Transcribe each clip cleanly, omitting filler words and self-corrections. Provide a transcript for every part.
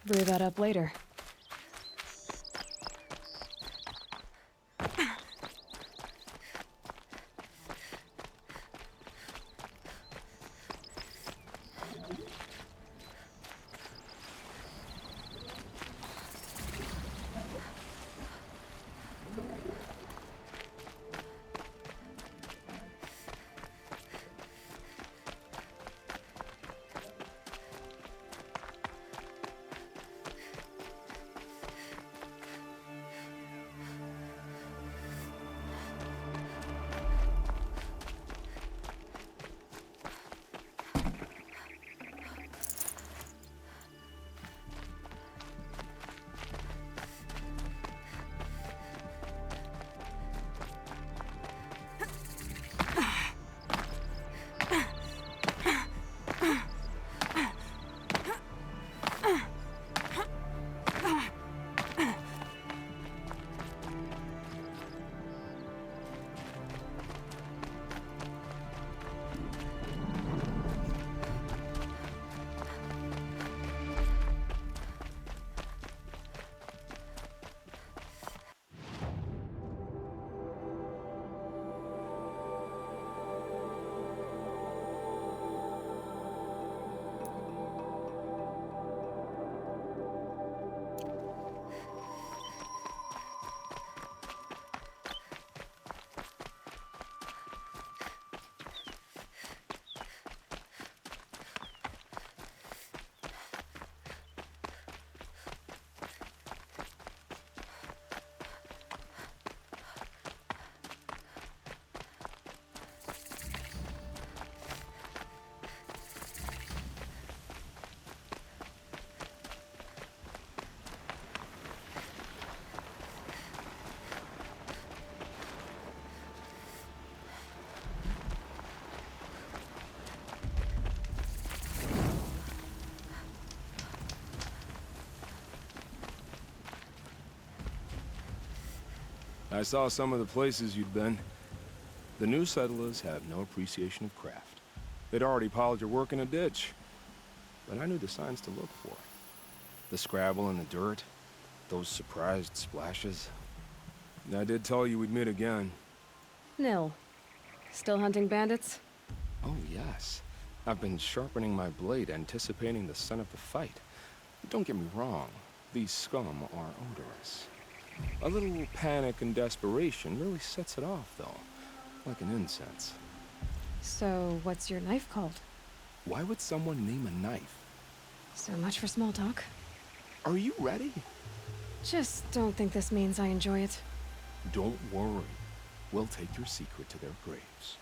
Brew that up later. I saw some of the places you'd been. The new settlers have no appreciation of craft. They'd already piled your work in a ditch. But I knew the signs to look for. The scrabble in the dirt, those surprised splashes. I did tell you we'd meet again. Nil. Still hunting bandits? Oh, yes. I've been sharpening my blade, anticipating the sun of the fight. Don't get me wrong, these scum are odorous. A little panic and desperation really sets it off, though, like an incense. So, what's your knife called? Why would someone name a knife? So much for small talk. Are you ready? Just don't think this means I enjoy it. Don't worry. We'll take your secret to their graves.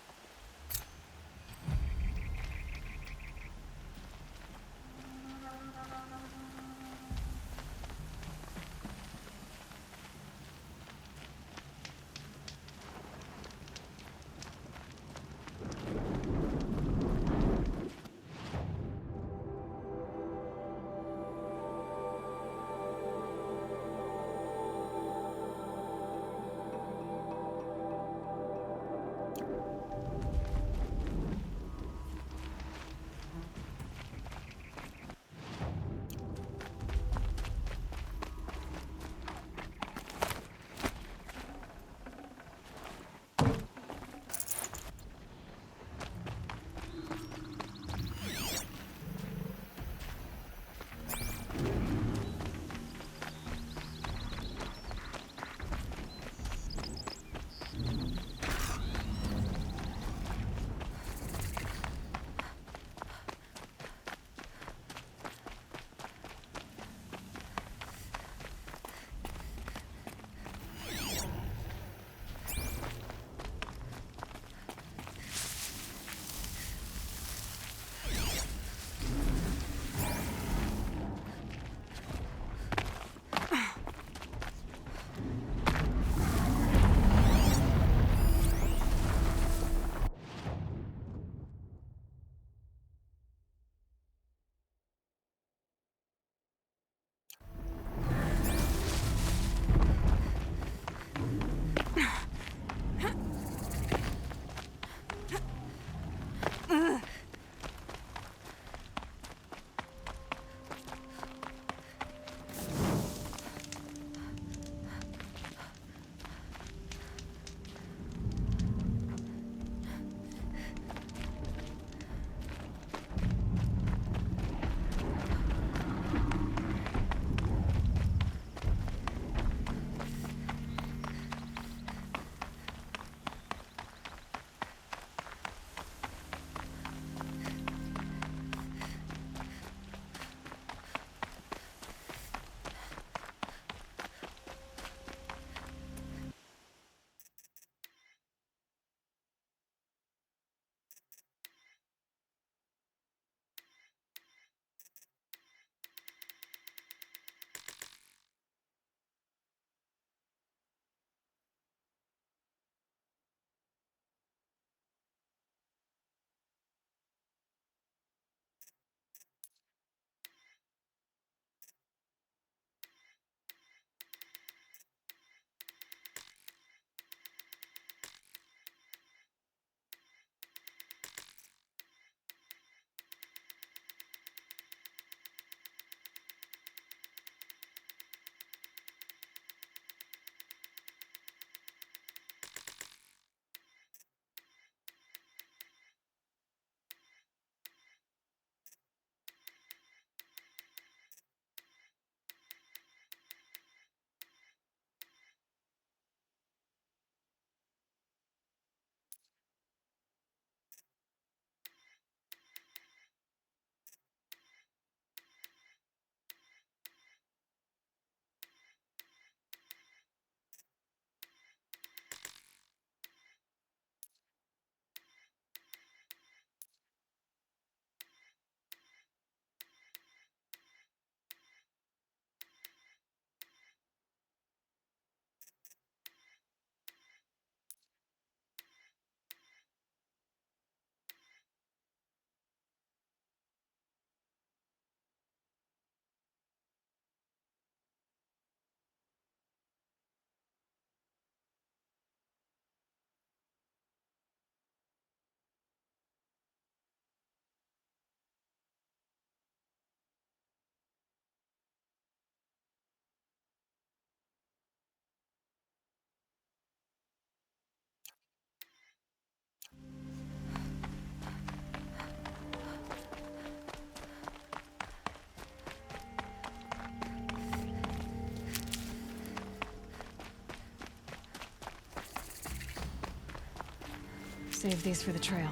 Save these for the trail.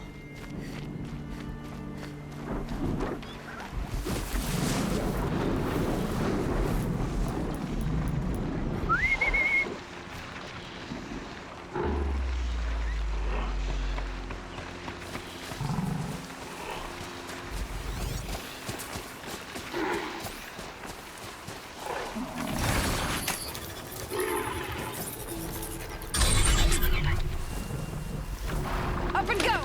Up and go!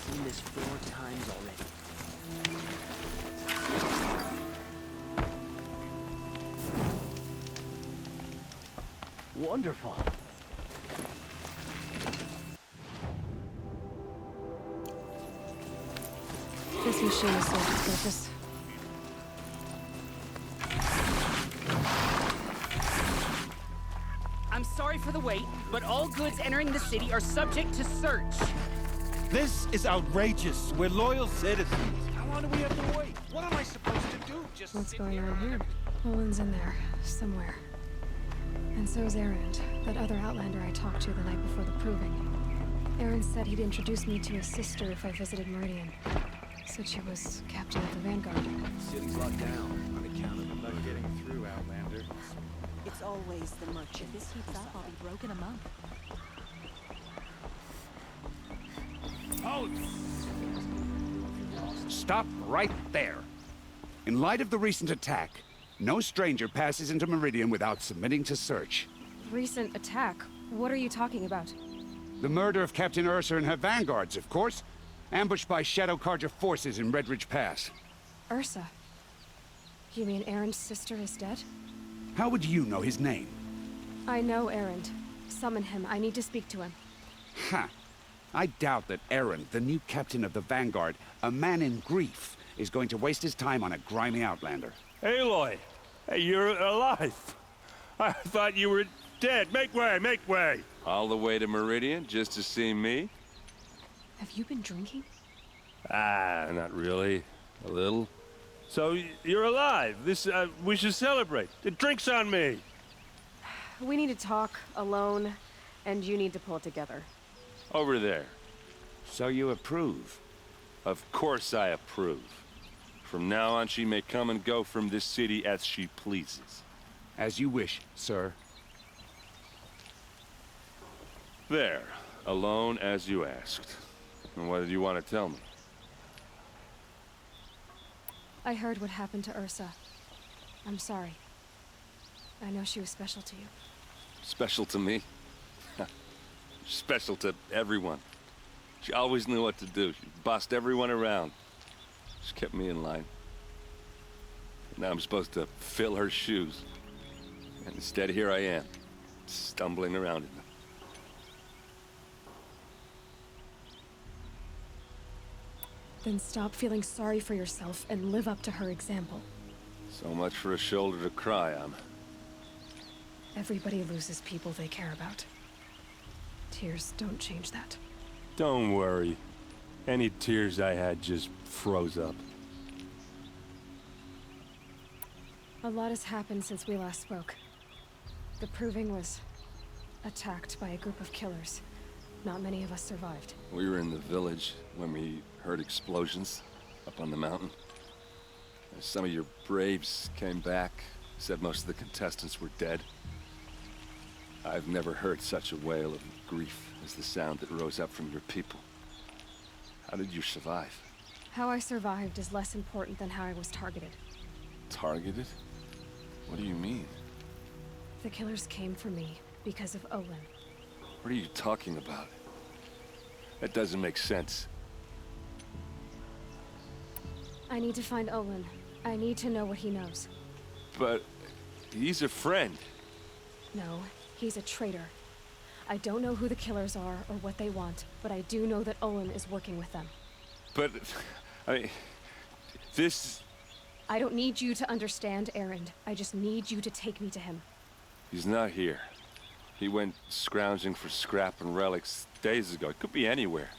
Seen this 4 times already. Wonderful. This machine has served its purpose. I'm sorry for the wait, but all goods entering the city are subject to search. This is outrageous. We're loyal citizens. How long do we have to wait? What am I supposed to do? Just What's sit going here? on here? Poland's in there, somewhere. And so's Erend, that other Outlander I talked to the night before the proving. Erend said he'd introduce me to his sister if I visited Meridian. Said she was captain of the Vanguard. City's locked down on account of the bug getting through, Outlander. It's always the merchant. If this keeps up, I'll be broke in a month. Stop right there. In light of the recent attack, no stranger passes into Meridian without submitting to search. Recent attack? What are you talking about? The murder of Captain Ursa and her vanguards, of course. Ambushed by Shadow Carja forces in Redridge Pass. Ursa? You mean Erend's sister is dead? How would you know his name? I know Erend. Summon him. I need to speak to him. Ha! I doubt that Erend, the new captain of the Vanguard, a man in grief, is going to waste his time on a grimy outlander. Aloy! Hey, you're alive! I thought you were dead. Make way, make way! All the way to Meridian just to see me? Have you been drinking? Ah, not really. A little. So, you're alive. We should celebrate. The drink's on me! We need to talk, alone, and you need to pull it together. Over there. So you approve? Of course I approve. From now on, she may come and go from this city as she pleases. As you wish, sir. There. Alone as you asked. And what did you want to tell me? I heard what happened to Ursa. I'm sorry. I know she was special to you. Special to me? Special to everyone. She always knew what to do. She bossed everyone around. She kept me in line. Now I'm supposed to fill her shoes. And instead, here I am, stumbling around in them. Then stop feeling sorry for yourself and live up to her example. So much for a shoulder to cry on. Everybody loses people they care about. Tears don't change that. Don't worry. Any tears I had just froze up. A lot has happened since we last spoke. The Proving was attacked by a group of killers. Not many of us survived. We were in the village when we heard explosions up on the mountain. Some of your braves came back, said most of the contestants were dead. I've never heard such a wail of grief as the sound that rose up from your people. How did you survive? How I survived is less important than how I was targeted. Targeted? What do you mean? The killers came for me because of Olin. What are you talking about? That doesn't make sense. I need to find Olin. I need to know what he knows. But he's a friend. No, he's a traitor. I don't know who the killers are or what they want, but I do know that Olin is working with them. But, I mean, this... I don't need you to understand, Erend. I just need you to take me to him. He's not here. He went scrounging for scrap and relics days ago. It could be anywhere.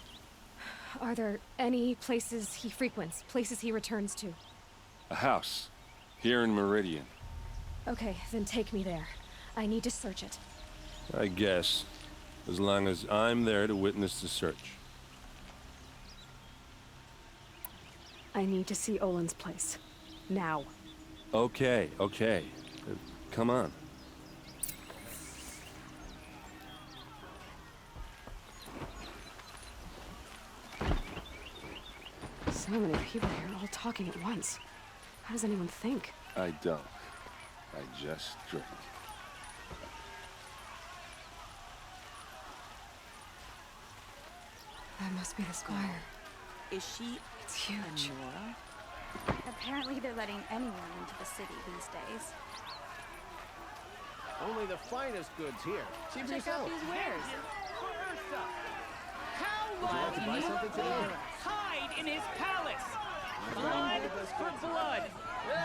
Are there any places he frequents, places he returns to? A house. Here in Meridian. Okay, then take me there. I need to search it. I guess. As long as I'm there to witness the search. I need to see Olin's place. Now. Okay. Come on. So many people here, all talking at once. How does anyone think? I don't. I just drink. That must be the squire. Is she It's huge. Nora? Apparently they're letting anyone into the city these days. Only the finest goods here. See for yourself. wares. How long to buy something today? will hide in his palace? Blood for blood.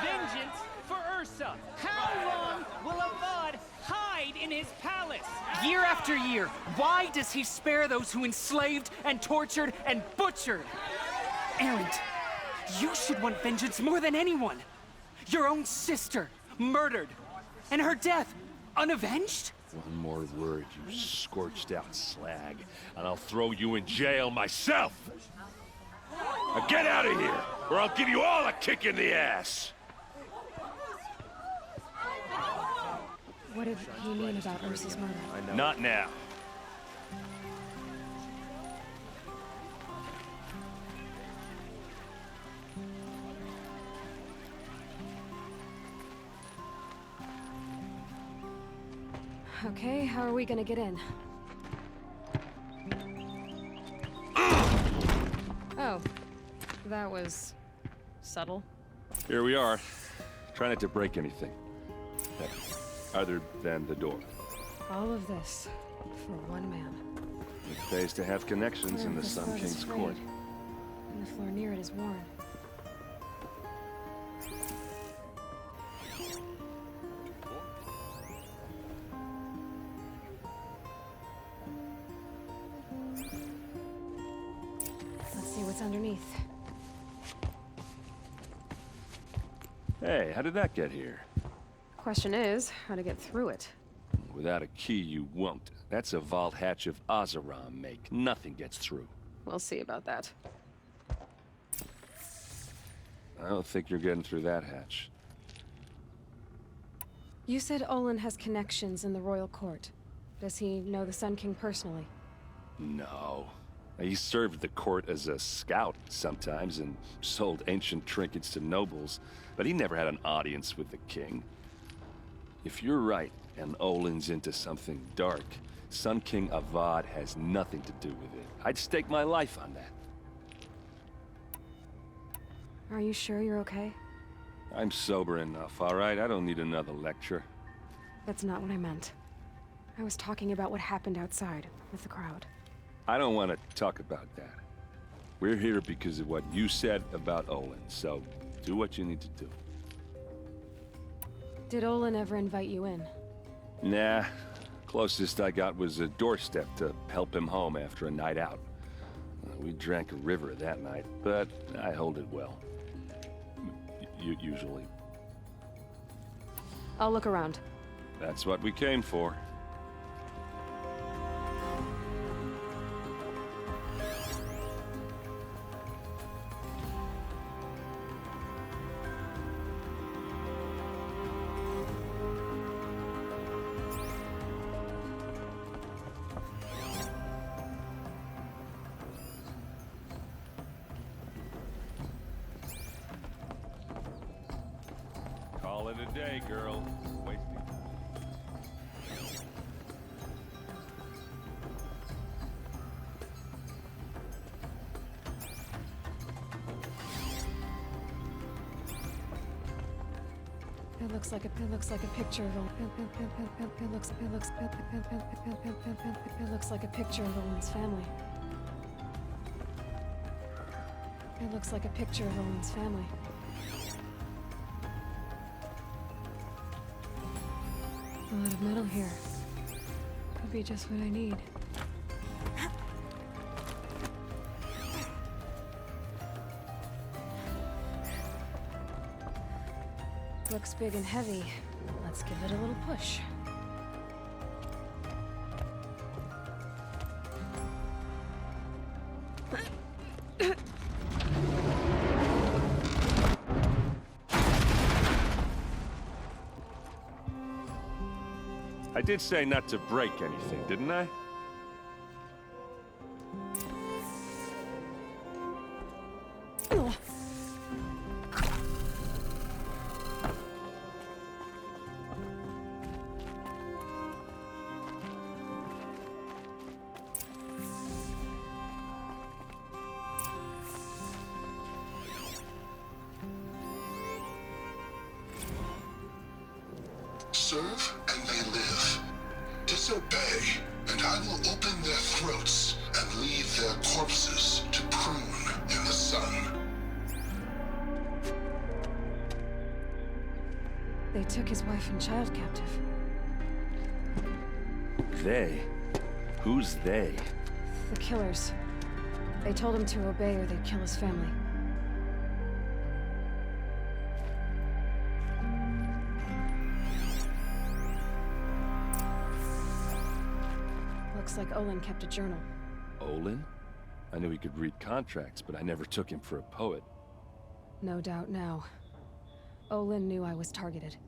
Vengeance for Ursa. How long will Avad hide in his palace? Year after year, why does he spare those who enslaved and tortured and butchered? Erend, you should want vengeance more than anyone. Your own sister, murdered. And her death, unavenged? One more word, you scorched out slag, and I'll throw you in jail myself! Now get out of here, or I'll give you all a kick in the ass! What did he mean about Ursa's murder? Not now. Okay, how are we gonna get in? Oh, that was subtle. Here we are. Try not to break anything. Other than the door. All of this for one man. It pays to have connections in the This Sun floor is King's frayed, court. and the floor near it is worn. Let's see what's underneath. Hey, how did that get here? Question is, how to get through it. Without a key, you won't. That's a vault hatch of Oseram make. Nothing gets through. We'll see about that. I don't think you're getting through that hatch. You said Olin has connections in the royal court. Does he know the Sun King personally? No. He served the court as a scout sometimes and sold ancient trinkets to nobles, but he never had an audience with the king. If you're right, and Olin's into something dark, Sun King Avad has nothing to do with it. I'd stake my life on that. Are you sure you're okay? I'm sober enough, all right? I don't need another lecture. That's not what I meant. I was talking about what happened outside with the crowd. I don't want to talk about that. We're here because of what you said about Olin, so do what you need to do. Did Olin ever invite you in? Nah. Closest I got was a doorstep to help him home after a night out. We drank a river that night, but I hold it well. Usually. I'll look around. That's what we came for. day, girl. Wasting time. It looks like a picture of it looks like a picture of Owen's family. It looks like a picture of Owen's family. A lot of metal here. Could be just what I need. Looks big and heavy. Let's give it a little push. I did say not to break anything, didn't I? Serve and they live. Disobey, and I will open their throats and leave their corpses to prune in the sun. They took his wife and child captive. They? Who's they? The killers. They told him to obey or they'd kill his family. Looks like Olin kept a journal. Olin? I knew he could read contracts, but I never took him for a poet. No doubt now. Olin knew I was targeted.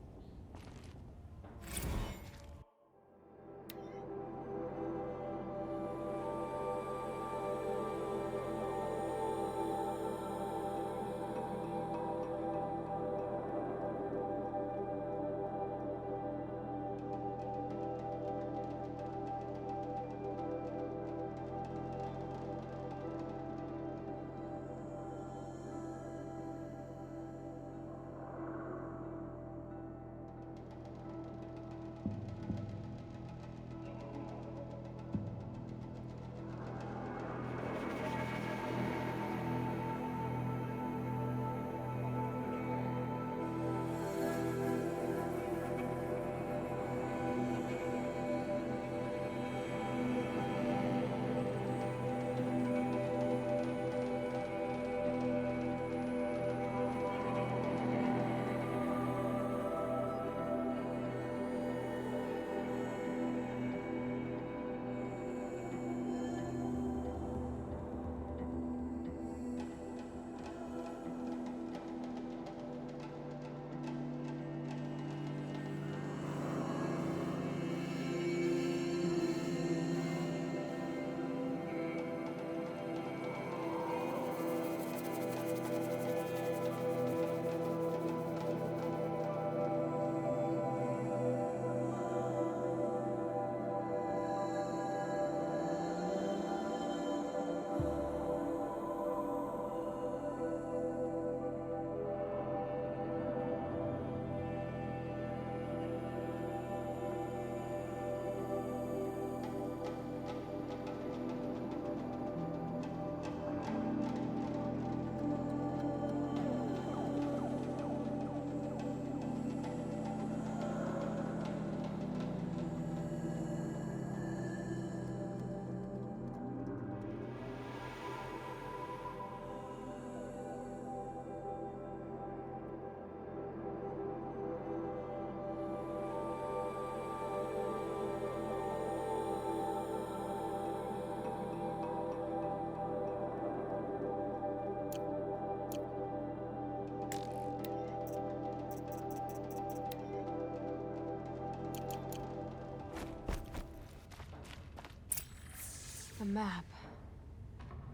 A map.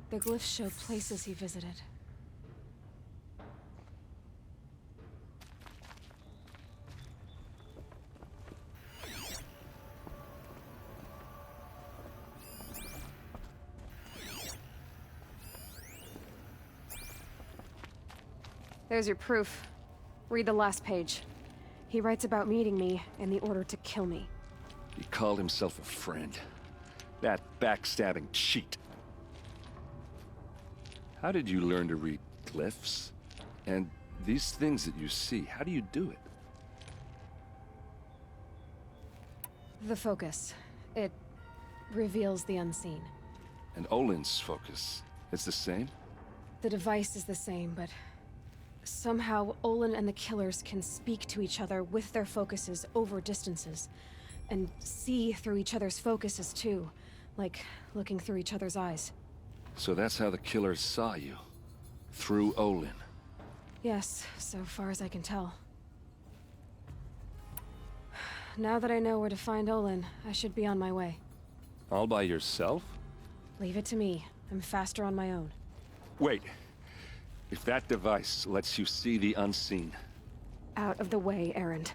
The glyphs show places he visited. There's your proof. Read the last page. He writes about meeting me and the order to kill me. He called himself a friend. That backstabbing cheat. How did you learn to read glyphs? And these things that you see, how do you do it? The focus. It reveals the unseen. And Olin's focus, it's the same? The device is the same, but somehow Olin and the killers can speak to each other with their focuses over distances. And see through each other's focuses too, like looking through each other's eyes. So that's how the killers saw you? Through Olin? Yes, so far as I can tell. Now that I know where to find Olin, I should be on my way. All by yourself? Leave it to me. I'm faster on my own. Wait. If that device lets you see the unseen... Out of the way, Erend.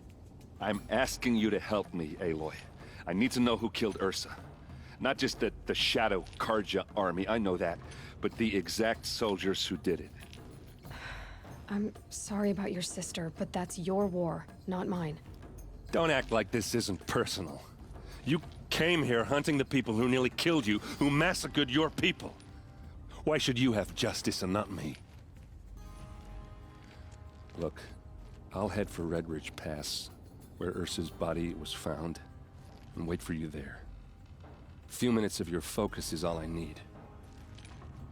I'm asking you to help me, Aloy. I need to know who killed Ursa. Not just the Shadow Karja army, I know that, but the exact soldiers who did it. I'm sorry about your sister, but that's your war, not mine. Don't act like this isn't personal. You came here hunting the people who nearly killed you, who massacred your people. Why should you have justice and not me? Look, I'll head for Red Ridge Pass, where Ursa's body was found, and wait for you there. A few minutes of your focus is all I need.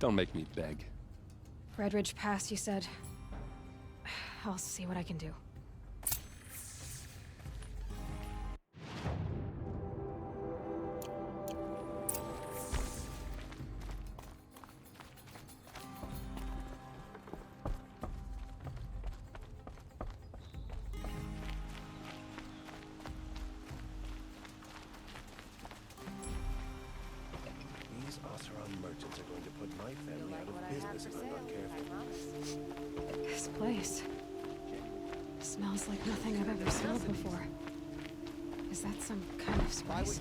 Don't make me beg. Red Ridge Pass, you said? I'll see what I can do. These Oseram merchants are going to put my family out of business if I'm not careful. This place smells like nothing I've ever smelled before. Is that some kind of spice?